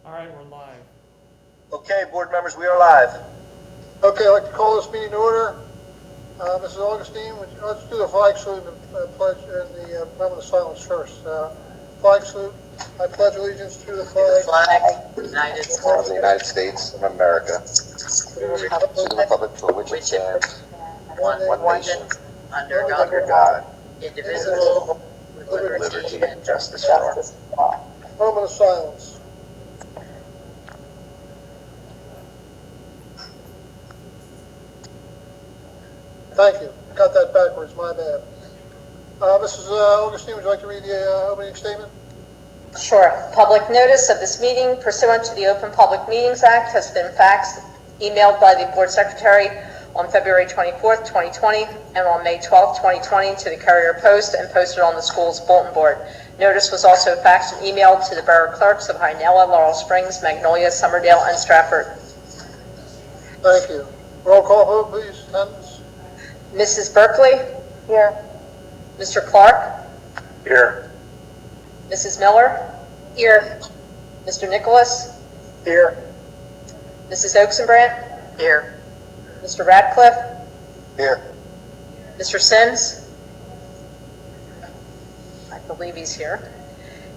All right, we're live. Okay, board members, we are live. Okay, I'd like to call this meeting to order. Mrs. Augustine, let's do the flag salute and pledge and the moment of silence first. Flag salute. I pledge allegiance to the flag of the United States of America, to the republic for which it stands, one nation, under God, indivisible, with liberty and justice for all. Moment of silence. Thank you. Got that backwards. My bad. Mrs. Augustine, would you like to read the opening statement? Sure. Public notice of this meeting pursuant to the Open Public Meetings Act has been faxed, emailed by the Board Secretary on February 24th, 2020, and on May 12th, 2020 to the Courier Post and posted on the school's bulletin board. Notice was also faxed and emailed to the borough clerks of Hynella, Laurel Springs, Magnolia, Summerdale, and Stratford. Thank you. Roll call vote, please. Attendance. Mrs. Berkeley? Here. Mr. Clark? Here. Mrs. Miller? Here. Mr. Nicholas? Here. Mrs. Oaksenbrandt? Here. Mr. Radcliffe? Here. Mr. Sims? I believe he's here.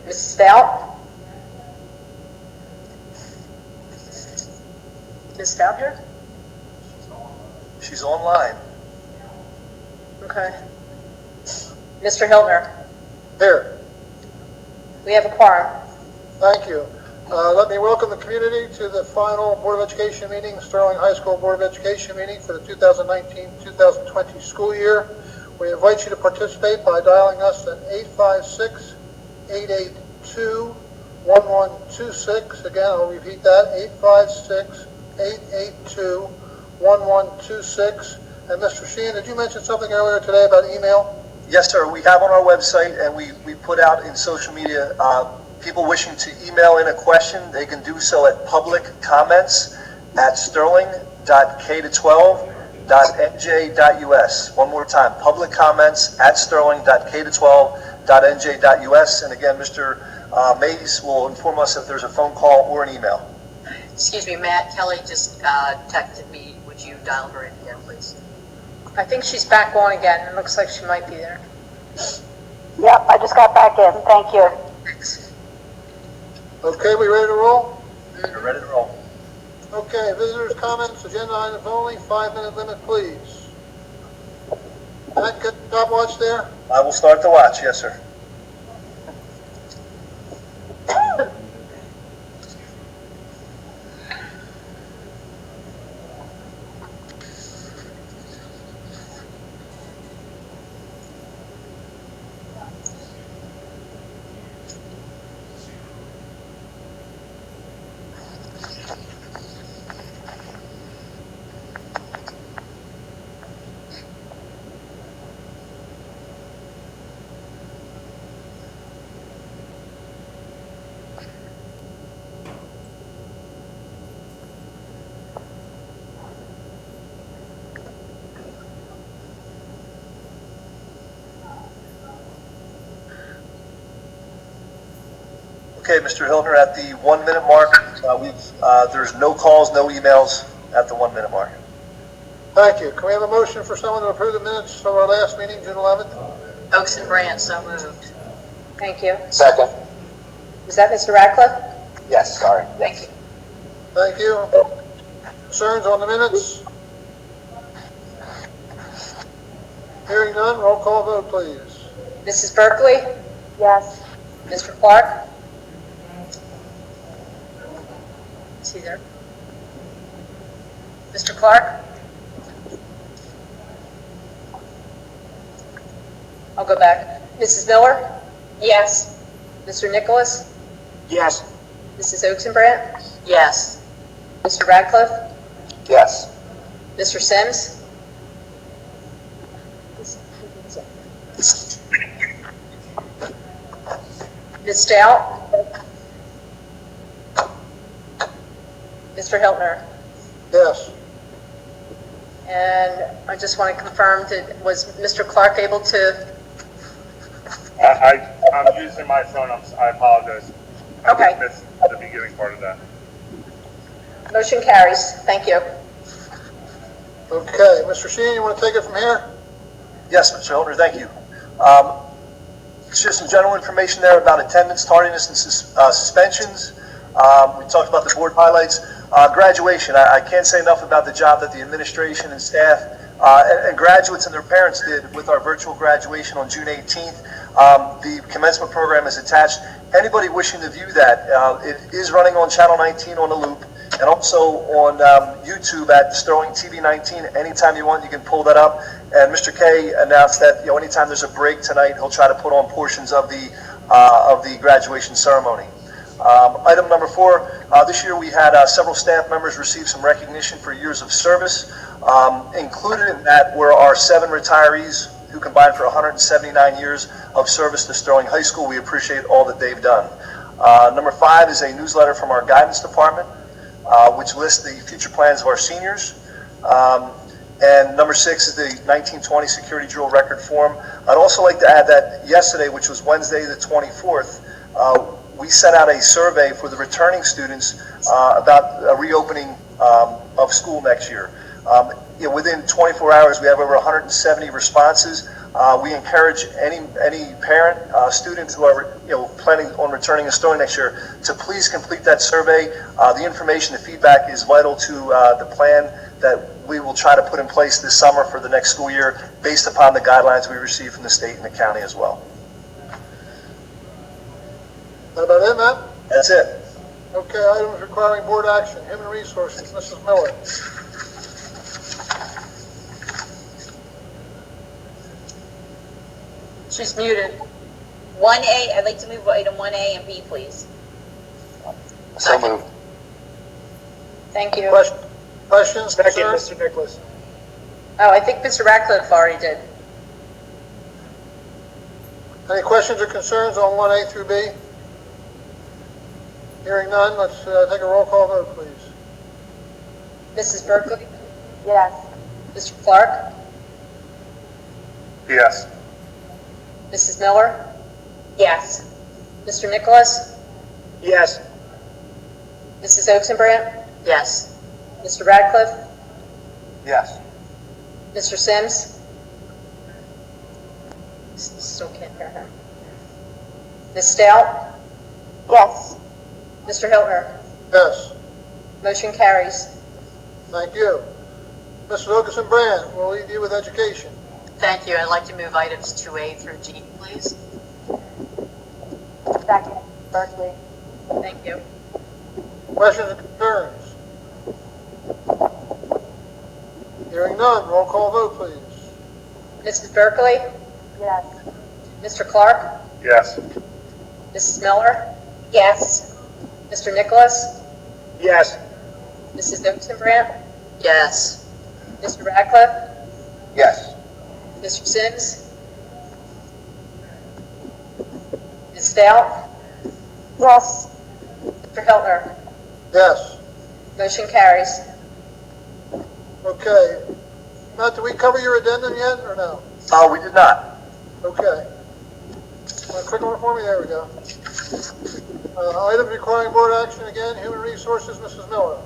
Mrs. Stout? Ms. Stout here? She's online. Okay. Mr. Hiltner? Here. We have a quorum. Thank you. Let me welcome the community to the final Board of Education meeting, Sterling High School Board of Education meeting for the 2019-2020 school year. We invite you to participate by dialing us at 856-882-1126. Again, I'll repeat that, 856-882-1126. And Mr. Sheehan, did you mention something earlier today about email? Yes, sir. We have on our website, and we put out in social media, people wishing to email in a question, they can do so at public-comments@sterling.k12.nj.us. One more time, public-comments@sterling.k12.nj.us. And again, Mr. Mays will inform us if there's a phone call or an email. Excuse me, Matt, Kelly just texted me. Would you dial her in again, please? I think she's back on again. It looks like she might be there. Yep, I just got back in. Thank you. Thanks. Okay, we ready to roll? We're ready to roll. Okay, visitors' comments, agenda items only, 5-minute limit, please. Matt, get the stopwatch there? I will start the watch. Yes, sir. Okay, Mr. Hiltner, at the 1-minute mark, there's no calls, no emails at the 1-minute mark. Thank you. Can we have a motion for someone to approve the minutes of our last meeting, June 11th? Oaksenbrandt, so moved. Thank you. Second. Is that Mr. Radcliffe? Yes, sorry. Thank you. Thank you. Concerns on the minutes? Hearing none, roll call vote, please. Mrs. Berkeley? Yes. Mr. Clark? Is he there? Mr. Clark? I'll go back. Mrs. Miller? Yes. Mr. Nicholas? Yes. Mrs. Oaksenbrandt? Yes. Mr. Radcliffe? Yes. Mr. Sims? Ms. Stout? Mr. Hiltner? Yes. And I just want to confirm that was Mr. Clark able to? I'm using my phone. I apologize. Okay. to be giving part of that. Motion carries. Thank you. Okay, Mr. Sheen, you want to take it from here? Yes, Mr. Hiltner, thank you. It's just some general information there about attendance, tardiness, and suspensions. We talked about the board highlights. Graduation, I can't say enough about the job that the administration and staff and graduates and their parents did with our virtual graduation on June 18th. The commencement program is attached. Anybody wishing to view that, it is running on Channel 19 on the loop, and also on YouTube at Sterling TV 19. Anytime you want, you can pull that up. And Mr. K announced that anytime there's a break tonight, he'll try to put on portions of the graduation ceremony. Item number 4, this year we had several staff members receive some recognition for years of service. Included in that were our 7 retirees who combined for 179 years of service to Sterling High School. We appreciate all that they've done. Number 5 is a newsletter from our guidance department, which lists the future plans of our seniors. And number 6 is the 1920 security drill record form. I'd also like to add that yesterday, which was Wednesday the 24th, we sent out a survey for the returning students about a reopening of school next year. Within 24 hours, we have over 170 responses. We encourage any parent, student who are planning on returning to Sterling next year to please complete that survey. The information, the feedback is vital to the plan that we will try to put in place this summer for the next school year based upon the guidelines we receive from the state and the county as well. That about it, Matt? That's it. Okay, items requiring board action. Human Resources, Mrs. Miller. She's muted. 1A, I'd like to move item 1A and B, please. So moved. Thank you. Questions, Second, concerns? Mr. Nicholas. Oh, I think Mr. Ratcliffe already did. Any questions or concerns on 1A through B? Hearing none, let's take a roll call vote, please. Mrs. Berkeley? Yes. Mr. Clark? Yes. Mrs. Miller? Yes. Mr. Nicholas? Yes. Mrs. Oxenbrandt? Yes. Mr. Ratcliffe? Yes. Mr. Sims? Still can't hear him. Ms. Stout? Yes. Mr. Hiltner? Yes, Motion carries. thank you. Mrs. Wilkinson Brand, we'll leave you with education. Thank you. I'd like to move items 2A through G, please. Second, Berkeley. Thank you. Questions or concerns? Hearing none, roll call vote, please. Mrs. Berkeley? Yes. Mr. Clark? Yes. Mrs. Miller? Yes. Mr. Nicholas? Yes. Mrs. Oxenbrandt? Yes. Mr. Ratcliffe? Yes. Mr. Sims? Ms. Stout? Yes. Mr. Hiltner? Yes, Motion carries. okay. Matt, did we cover your addendum yet, or no? We did not. Okay. Click on it for me, there we go. Items requiring board action again, Human Resources, Mrs. Miller.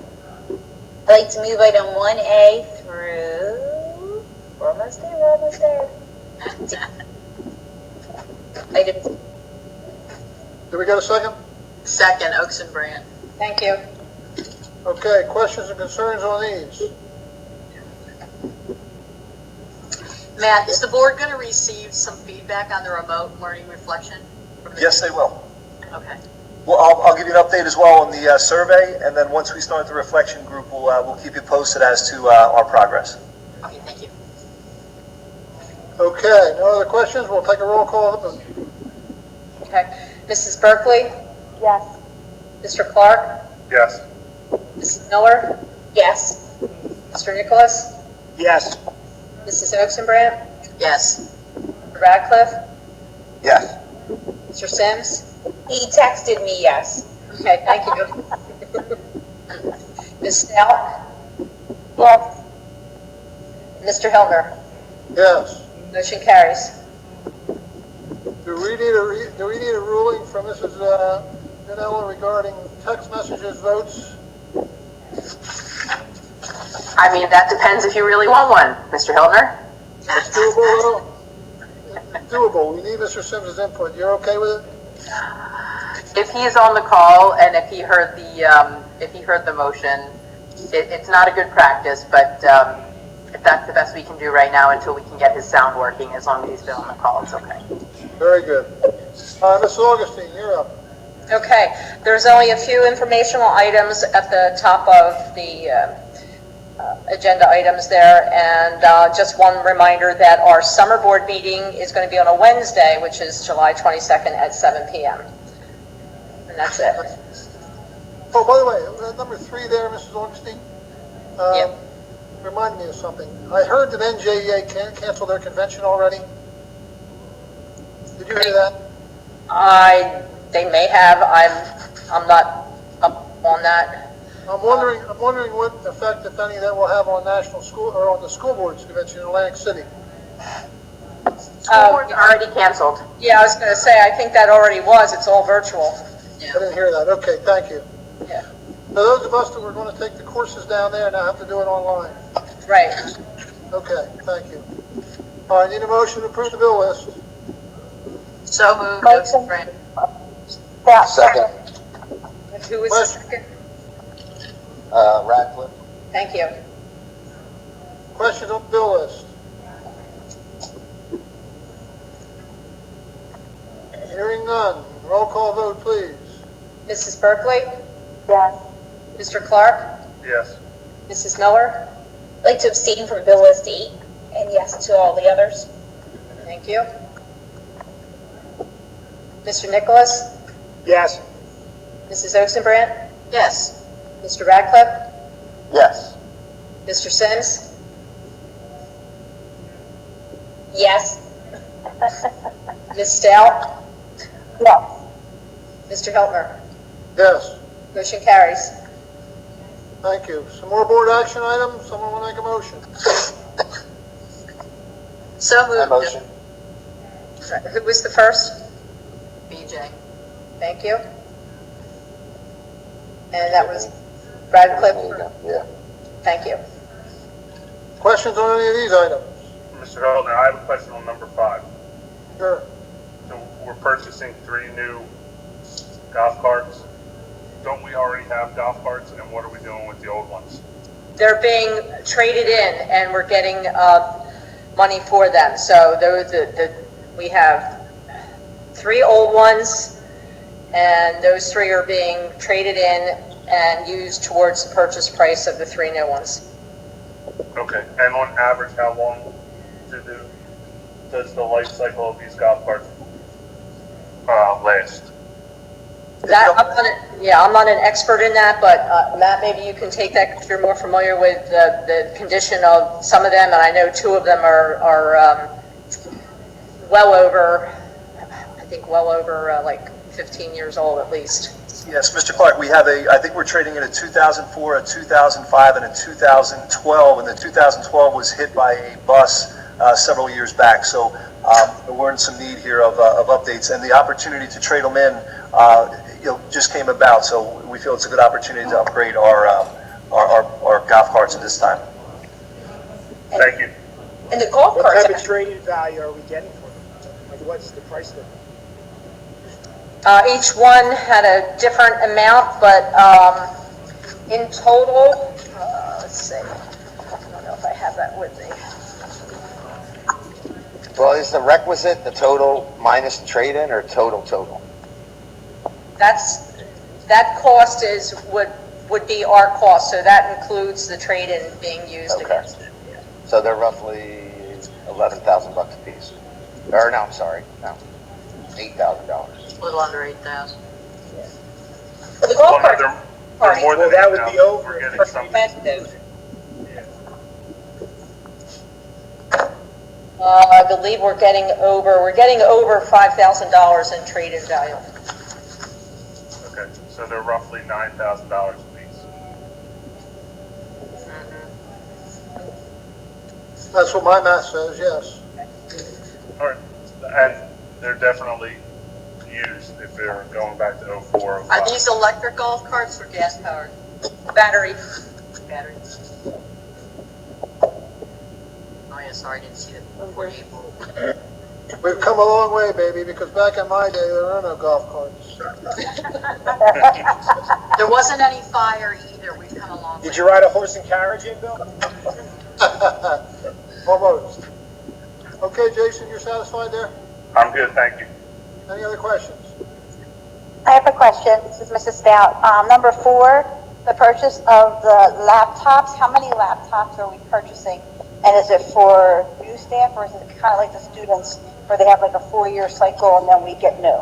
I'd like to move item 1A through, we're almost there. Item, Did we get a second? Second, Oxenbrandt. Thank you. Okay, questions and concerns on these? Matt, is the board going to receive some feedback on the remote learning reflection? From the Yes, they will. Okay. Well, I'll give you an update as well on the survey, and then once we start the reflection group, we'll keep you posted as to our progress. Okay, thank you. Okay, no other questions, we'll take a roll call vote. Okay. Mrs. Berkeley? Yes. Mr. Clark? Yes. Mrs. Miller? yes. Mr. Nicholas? Yes. Mrs. Oxenbrandt? Yes. Mr. Ratcliffe? Yes. Mr. Sims? He texted me yes. Okay, thank you. Ms. Stout? Yes. Mr. Hiltner? Yes. Motion carries. Do we need a ruling from Mrs. Janella, regarding text messages, votes. I mean, that depends if you really want one, Mr. Hiltner. It's doable, though. It's doable. We need Mr. Sims' input. You're okay with it? If he's on the call and if he heard the motion, it's not a good practice, but if that's the best we can do right now until we can get his sound working, as long as he's been on the call, it's okay. Very good. Mrs. Augustine, you're up. Okay, there's only a few informational items at the top of the agenda items there, and just one reminder that our summer board meeting is going to be on a Wednesday, which is July 22nd at 7 p.m. And that's it. Oh, by the way, number 3 there, Mrs. Augustine. Yep. Remind me of something. I heard that NJEA canceled their convention already. Did you hear that? They may have. I'm not up on that. I'm wondering what effect, if any, that will have on national school or on the school boards convention in Atlantic City. Already canceled. Yeah, I was going to say, I think that already was. It's all virtual. I didn't hear that. Okay, thank you. Yeah. Now, those of us that were going to take the courses down there now have to do it online. Right. Okay, thank you. All right, need a motion to approve the bill list. So moved. Motion. Brand. Yeah. Second, Who was the second? Radcliffe. Thank you. Questions on the bill list? Hearing none. Roll call vote, please. Mrs. Berkeley? Yes. Mr. Clark? Yes. Mrs. Miller? I'd like to abstain from bill list 8, and yes to all the others. Thank you. Mr. Nicholas? Yes. Mrs. Oxenbrandt? Yes. Mr. Radcliffe? Yes. Mr. Sims? Yes. Ms. Stout? Yes. Mr. Hiltner? Yes, Motion carries. thank you. Some more board action items? Someone want to make a motion? So My moved. motion. Who was the first? BJ. Thank you. And that was Radcliffe? There you go. Yeah. Thank you. Questions on any of these items? Mr. Hiltner, I have a question on number 5. Sure. So we're purchasing 3 new golf carts. Don't we already have golf carts, and what are we doing with the old ones? They're being traded in, and we're getting money for them. So we have 3 old ones, and those 3 are being traded in and used towards the purchase price of the 3 new ones. Okay, and on average, how long does the life cycle of these golf carts last? That, I'm not an expert in that, but Matt, maybe you can take that because you're more familiar with the condition of some of them, and I know 2 of them are well over like 15 years old at least. Yes, Mr. Clark, we have I think we're trading in a 2004, a 2005, and a 2012, and the 2012 was hit by a bus several years back, so we're in some need here of updates, and the opportunity to trade them in just came about, so we feel it's a good opportunity to upgrade our golf carts at this time. Thank you. And the golf What carts, type of trading value are we getting for them? Like, what's the price of them? Each one had a different amount, but in total, let's see, I don't know if I have that with me. Well, is the requisite the total minus the trade-in or total? That cost would be our cost, so that includes the trade-in being used Okay. against it. So they're roughly $11,000 a piece. Or no, I'm sorry, no, $8,000. A little under 8,000. for the golf carts, They're more Well, than that would be 8,000. over. We're getting some. expensive. I believe we're getting over $5,000 in trade-in value. Okay, so they're roughly $9,000 a piece. That's what my math says, yes. All right, and they're definitely used if they're going back to 04, 05. Are these electric golf carts or gas powered? Battery. Battery. Oh yeah, sorry, I didn't see it before April. We've come a long way, baby, because back in my day, there were no golf carts. There wasn't any fire either, we've come a long way. Did you ride a horse and carriage in, Bill? Almost. Okay, Jason, you're satisfied there? I'm good, thank you. Any other questions? I have a question. This is Mrs. Stout. Number 4, the purchase of the laptops. How many laptops are we purchasing? And is it for new staff, or is it kind of like the students where they have like a 4-year cycle and then we get new?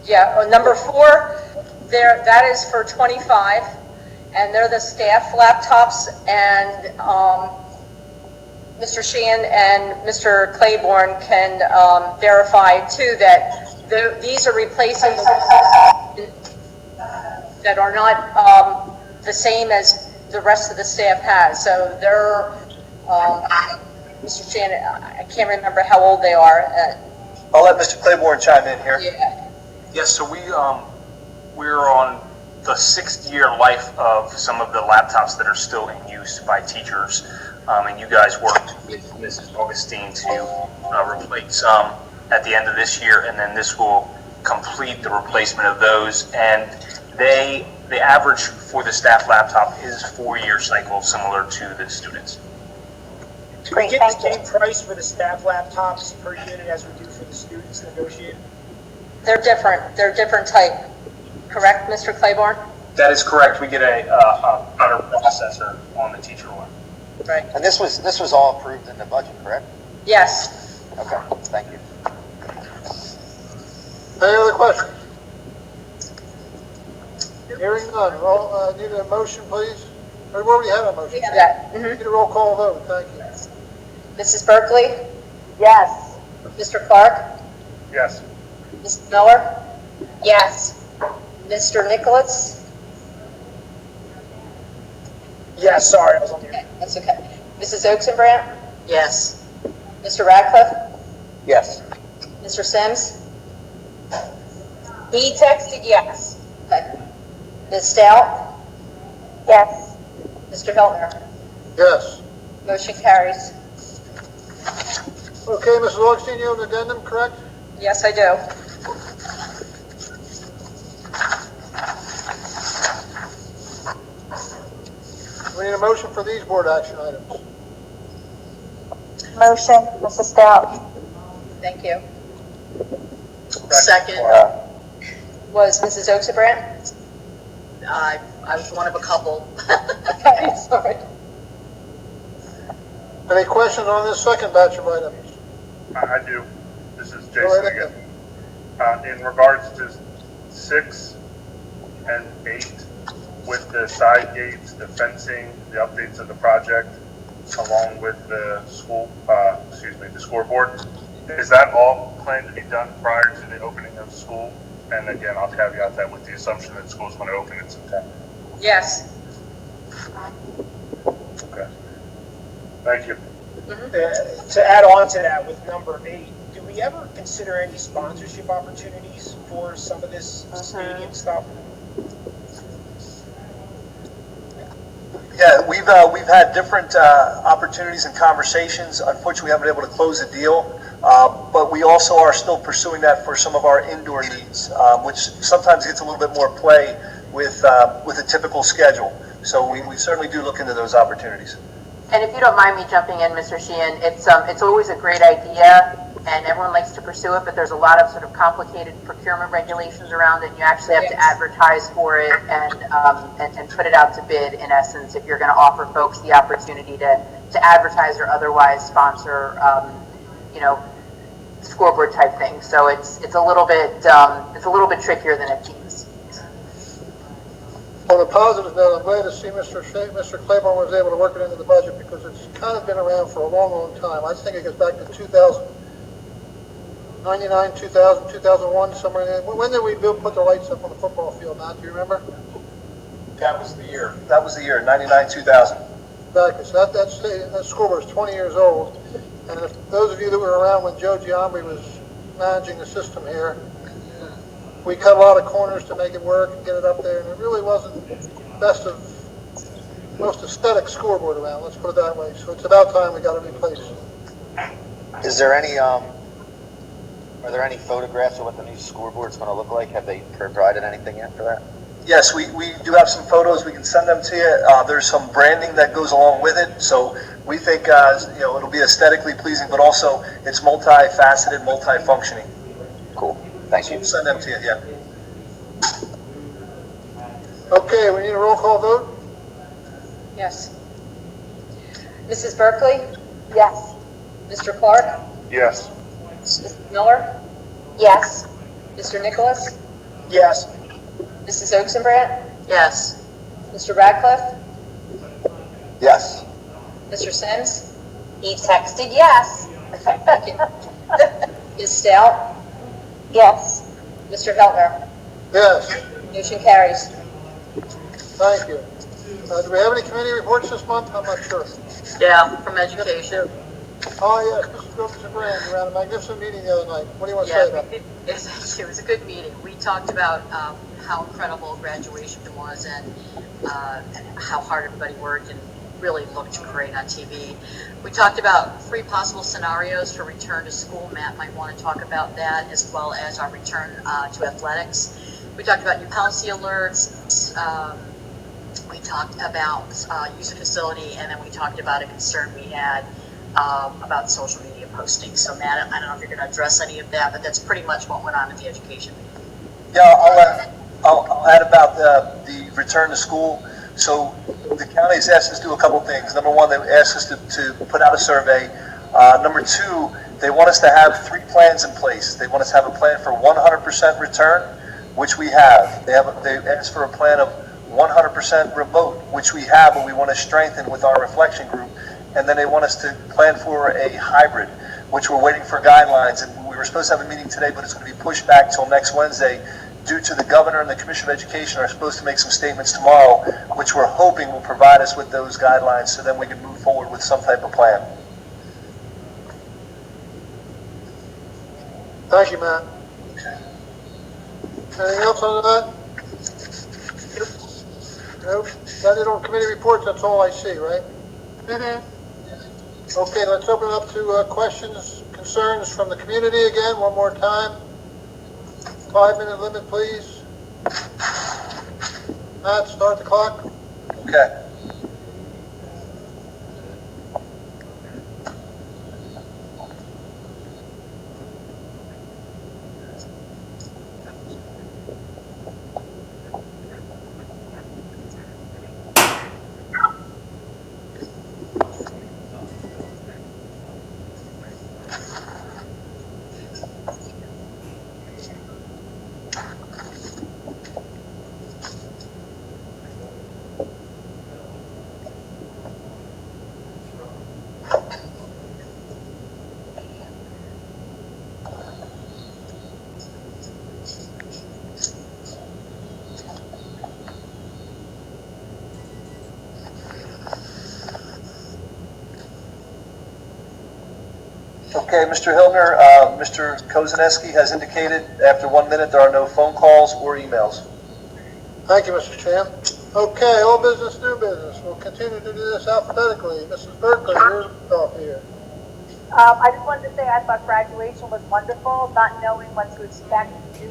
Yeah, number 4, that is for 25, and they're the staff laptops, and Mr. Sheehan and Mr. Claiborne can verify too that these are replacing that are not the same as the rest of the staff has. So they're, Mr. Sheehan, I can't remember how old they are. I'll let Mr. Claiborne chime in here. Yeah. Yes, so we're on the 6th year life of some of the laptops that are still in use by teachers, and you guys worked with Mrs. Augustine to replace some at the end of this year, and then this will complete the replacement of those. And the average for the staff laptop is 4-year cycle, similar to the students. Do we Great, get thank the you. same price for the staff laptops per unit as we do for the students negotiated? They're different. They're different type. Correct, Mr. Claiborne? That is correct. We get a better processor on the teacher one. Right. And this was all approved in the budget, correct? Yes. Okay, thank you. Any other questions? Hearing none. Roll, need a motion, please? Or we already have a motion. We have that. Mhm. Need a roll call vote, thank you. Mrs. Berkeley? Yes. Mr. Clark? Yes. Mrs. Miller? Yes. Mr. Nicholas? Yeah, sorry, I was on mute. Okay, that's okay. Mrs. Oxenbrandt? Yes. Mr. Radcliffe? Yes. Mr. Sims? He texted yes. Okay. Ms. Stout? Yes. Mr. Hiltner? Yes. Motion carries. Okay, Mrs. Augustine, you have an addendum, correct? Yes, I do. We need a motion for these board action items. Motion, Mrs. Stout. Thank you. Second, Was Mrs. Oxenbrandt? I was one of a couple. Okay, sorry. Any questions on this second batch of items? I do. This is Go right Jason ahead. again. In regards to 6 and 8, with the side gates, the fencing, the updates of the project, along with the the scoreboard, is that all planned to be done prior to the opening of school? And again, I'll caveat that with the assumption that school's going to open in September. Yes. Okay. Thank you. To add on to that with number 8, do we ever consider any sponsorship opportunities for some of this stadium stuff? Yeah, we've had different opportunities and conversations. Unfortunately, we haven't been able to close a deal, but we also are still pursuing that for some of our indoor needs, which sometimes gets a little bit more play with a typical schedule. So we certainly do look into those opportunities. And if you don't mind me jumping in, Mr. Sheehan, it's always a great idea, and everyone likes to pursue it, but there's a lot of sort of complicated procurement regulations around it. You actually have to advertise for it and put it out to bid, in essence, if you're going to offer folks the opportunity to advertise or otherwise sponsor, scoreboard type things. So it's a little bit trickier than it seems. On a positive note, I'm glad to see Mr. Claiborne was able to work it into the budget because it's kind of been around for a long, long time. I think it goes back to 99, 2000, 2001, somewhere in there. When did we put the lights up on the football field, Matt? Do you remember? That was the year. That was the year, 99, 2000. Exactly. So that scoreboard is 20 years old. And if those of you that were around when Joe Giambri was managing the system here. We cut a lot of corners to make it work and get it up there, and it really wasn't most aesthetic scoreboard around, let's put it that way. So it's about time we got it replaced. Is there any, are there any photographs of what the new scoreboard's going to look like? Have they provided anything yet for that? Yes, we do have some photos. We can send them to you. There's some branding that goes along with it. So we think, it'll be aesthetically pleasing, but also it's multifaceted, multifunctioning. Cool. Thank you. We'll send them to you, yeah. Okay, we need a roll call vote? Yes. Mrs. Berkeley? Yes. Mr. Clark? Yes. Mrs. Miller? Yes. Mr. Nicholas? Yes. Mrs. Oxenbrandt? Yes. Mr. Radcliffe? Yes. Mr. Sims? He texted yes. Thank you. Ms. Stout? Yes. Mr. Heltner? Yes, Motion carries. thank you. Do we have any committee reports this month? I'm not sure. Yeah, from education. Oh, yes, Mrs. Oxenbrandt, you ran a magnificent meeting the other night. What do you want to say about it? It was a good meeting. We talked about how incredible graduation was and how hard everybody worked and really looked great on TV. We talked about 3 possible scenarios for return to school. Matt might want to talk about that, as well as our return to athletics. We talked about new policy alerts. We talked about use of facility, and then we talked about a concern we had about social media posting. So Matt, I don't know if you're going to address any of that, but that's pretty much what went on at the education meeting. Yeah, I'll add about the return to school. So the county has asked us to do a couple things. Number one, they asked us to put out a survey. Number two, they want us to have 3 plans in place. They want us to have a plan for 100% return, which we have. They asked for a plan of 100% remote, which we have, but we want to strengthen with our reflection group. And then they want us to plan for a hybrid, which we're waiting for guidelines. And we were supposed to have a meeting today, but it's going to be pushed back till next Wednesday due to the governor and the Commissioner of Education are supposed to make some statements tomorrow, which we're hoping will provide us with those guidelines so then we can move forward with some type of plan. Thank you, Matt. Anything else on that? Nope. That is on committee reports, that's all I see, right? Okay, let's open it up to questions, concerns from the community again, one more time. 5-minute limit, please. Matt, start the clock. Okay. Okay, Mr. Hiltner, Mr. Kozaneski has indicated after 1 minute there are no phone calls or emails. Thank you, Mr. Chan. Okay, old business, new business. We'll continue to do this alphabetically. Mrs. Berkeley, you're off here. I just wanted to say I thought graduation was wonderful, not knowing what to expect, new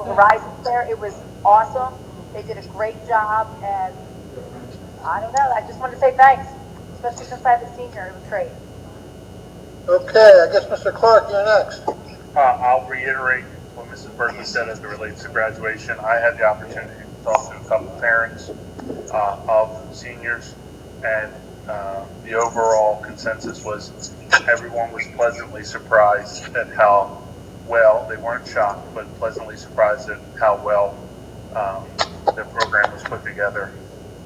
horizons there. It was awesome. They did a great job, and I don't know, I just wanted to say thanks, especially since I have a senior. It was great. Okay, I guess Mr. Clark, you're next. I'll reiterate what Mrs. Berkeley said as it relates to graduation. I had the opportunity to talk to a couple parents of seniors, and the overall consensus was everyone was pleasantly surprised at how well, they weren't shocked, but pleasantly surprised at how well the program was put together.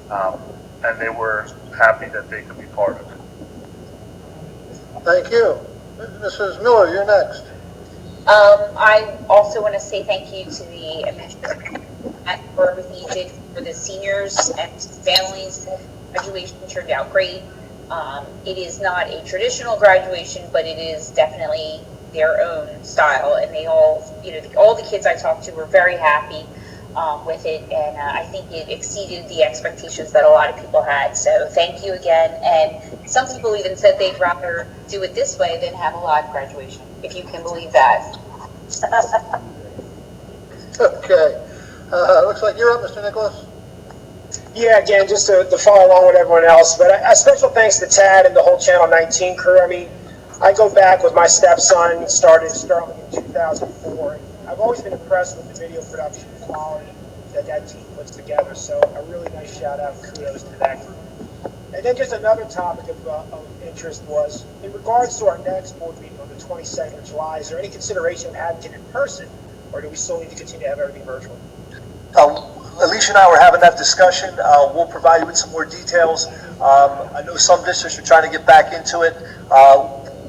And they were happy that they could be part of it. Thank you. Mrs. Miller, you're next. I also want to say thank you to the administration for everything you did for the seniors and families. Graduation turned out great. It is not a traditional graduation, but it is definitely their own style, and they all, all the kids I talked to were very happy with it, and I think it exceeded the expectations that a lot of people had. So thank you again. And some people even said they'd rather do it this way than have a live graduation, if you can believe that. Okay. Looks like you're up, Mr. Nicholas. Yeah, again, just to follow along with everyone else, but a special thanks to Tad and the whole Channel 19 crew. I mean, I go back with my stepson, started Sterling in 2004. And I've always been impressed with the video production quality that team puts together, so a really nice shout out and kudos to that group. And then just another topic of interest was, in regards to our next board meeting on the 22nd of July, is there any consideration of having it in person, or do we still need to continue to have everything virtual? Alicia and I were having that discussion. We'll provide you with some more details. I know some districts are trying to get back into it.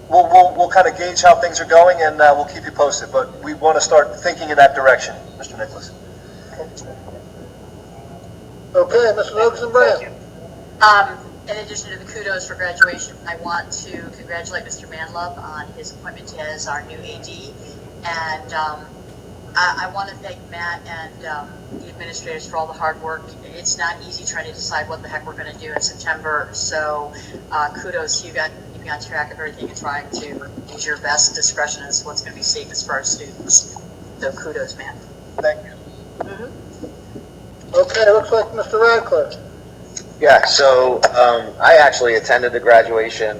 We'll kind of gauge how things are going, and we'll keep you posted. But we want to start thinking in that direction, Mr. Nicholas. Okay, Mrs. Rosenbrand. In addition to the kudos for graduation, I want to congratulate Mr. Manlove on his appointment as our new AD. And I want to thank Matt and the administrators for all the hard work. It's not easy trying to decide what the heck we're going to do in September. So kudos to you guys for keeping on track of everything and trying to use your best discretion as what's going to be safest for our students. So kudos, Matt. Thank you. Okay, looks like Mr. Radcliffe. Yeah, so I actually attended the graduation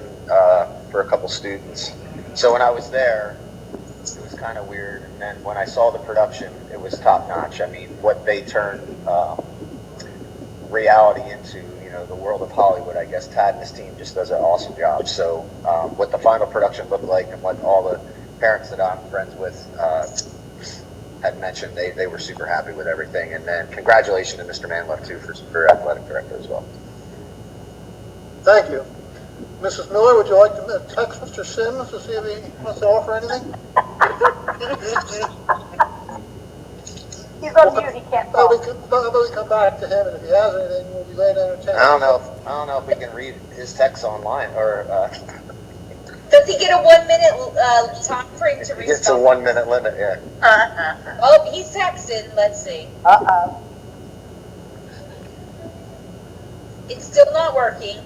for a couple students. So when I was there, it was kind of weird. And then when I saw the production, it was top notch. I mean, what they turned reality into, the world of Hollywood, I guess Tad and his team just does an awesome job. So what the final production looked like and what all the parents that I'm friends with had mentioned, they were super happy with everything. And then congratulations to Mr. Manlove too for athletic director as well. Thank you. Mrs. Miller, would you like to text Mr. Sims to see if he wants to offer anything? He's on mute, he can't talk. Probably come back to him, and if he has anything, we'll be glad to entertain. I don't know if we can read his text online or. Does he get a 1 minute time frame to respond? It's a 1 minute limit, yeah. Oh, he's texting. Let's see. It's still not working.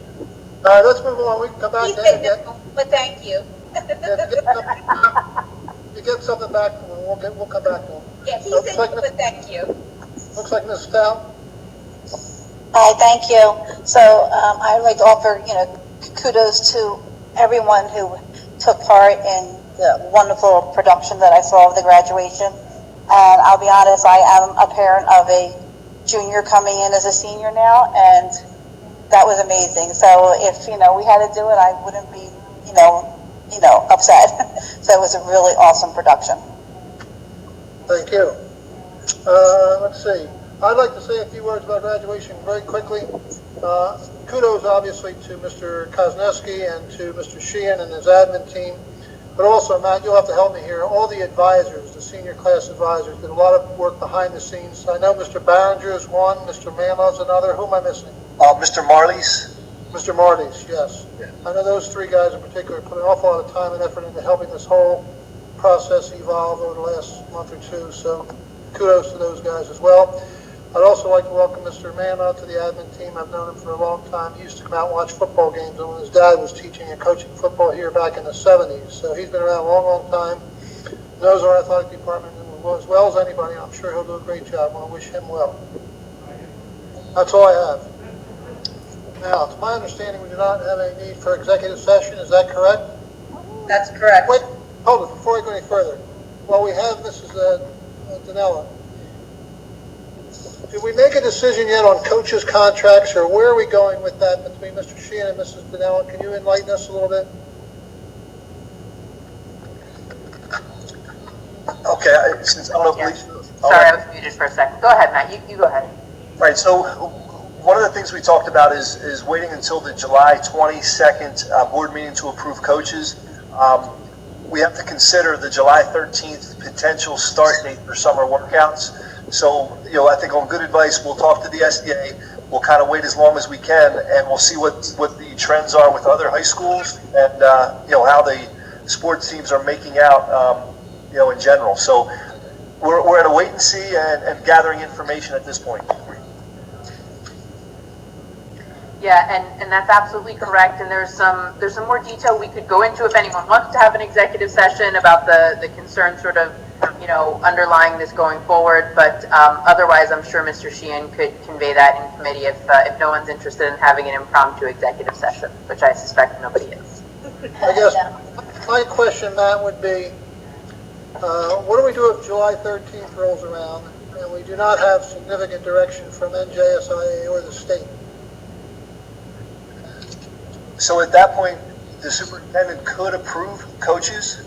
All right, let's move on. We can come back He to said him. no, but thank you. You get something back from him, we'll come back to him. Yeah, he Looks said like no, but thank you. Looks like Ms. Stout. Hi, thank you. So I'd like to offer, kudos to everyone who took part in the wonderful production that I saw of the graduation. And I'll be honest, I am a parent of a junior coming in as a senior now, and that was amazing. So if, we had to do it, I wouldn't be, upset. So it was a really awesome production. Thank you. Let's see. I'd like to say a few words about graduation very quickly. Kudos, obviously, to Mr. Kosneski and to Mr. Sheehan and his admin team. But also, Matt, you'll have to help me here. All the advisors, the senior class advisors, did a lot of work behind the scenes. I know Mr. Barringer is one, Mr. Manlove's another. Who am I missing? Mr. Marley's. Mr. Marty's, yes. Yeah. I know those three guys in particular put an awful lot of time and effort into helping this whole process evolve over the last month or two, so kudos to those guys as well. I'd also like to welcome Mr. Manna to the admin team. I've known him for a long time. He used to come out and watch football games when his dad was teaching and coaching football here back in the 70s, so he's been around a long, long time, knows our athletic department as well as anybody. I'm sure he'll do a great job. I want to wish him well. That's all I have. Now, it's my understanding we do not have any need for executive session. Is that correct? That's correct. Wait, hold it, before I go any further. While we have Mrs. Danella, did we make a decision yet on coaches' contracts, or where are we going with that between Mr. Sheehan and Mrs. Danella? Can you enlighten us a little bit? Okay, I don't know if Sorry, I was muted for a second. Go ahead, Matt. You go ahead. Right, so one of the things we talked about is waiting until the July 22nd board meeting to approve coaches. We have to consider the July 13th potential start date for summer workouts. So, I think on good advice, we'll talk to the SDA. We'll kind of wait as long as we can, and we'll see what the trends are with other high schools and, how sports teams are making out, in general. So we're at a wait and see and gathering information at this point. Yeah, and that's absolutely correct. And there's some more detail we could go into if anyone wants to have an executive session about the concern sort of, underlying this going forward. But otherwise, I'm sure Mr. Sheehan could convey that in committee if no one's interested in having an impromptu executive session, which I suspect nobody is. I guess my question, Matt, would be, what do we do if July 13th rolls around and we do not have significant direction from NJSIA or the state? So at that point, the superintendent could approve coaches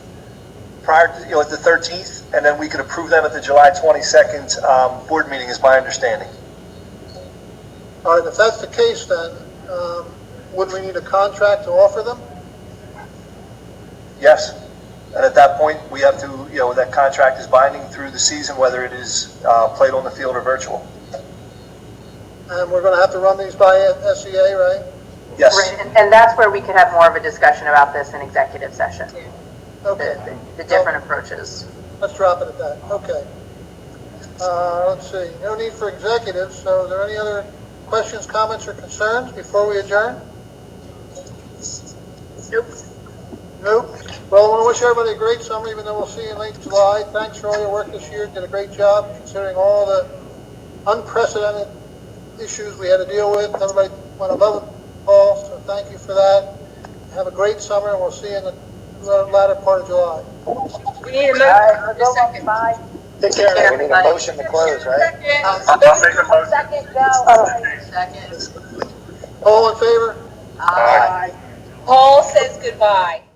prior to, at the 13th, and then we could approve them at the July 22nd board meeting, is my understanding. All right, if that's the case, then would we need a contract to offer them? Yes. And at that point, we have to, that contract is binding through the season, whether it is played on the field or virtual. And we're going to have to run these by SEA, right? Yes. Right, and that's where we could have more of a discussion about this in executive session. Okay. The different approaches. Let's drop it at that. Okay. Let's see. No need for executives. So are there any other questions, comments, or concerns before we adjourn? Nope. Nope. Well, I want to wish everybody a great summer, even though we'll see you in late July. Thanks for all your work this year. Did a great job considering all the unprecedented issues we had to deal with. Everybody went above the ball, so thank you for that. Have a great summer, and we'll see you in the latter part of July. We need a motion. A second. Bye. Take care. We need a motion to close, right? I'll make a motion. Second, go. Second. All in favor? Aye. Paul says goodbye.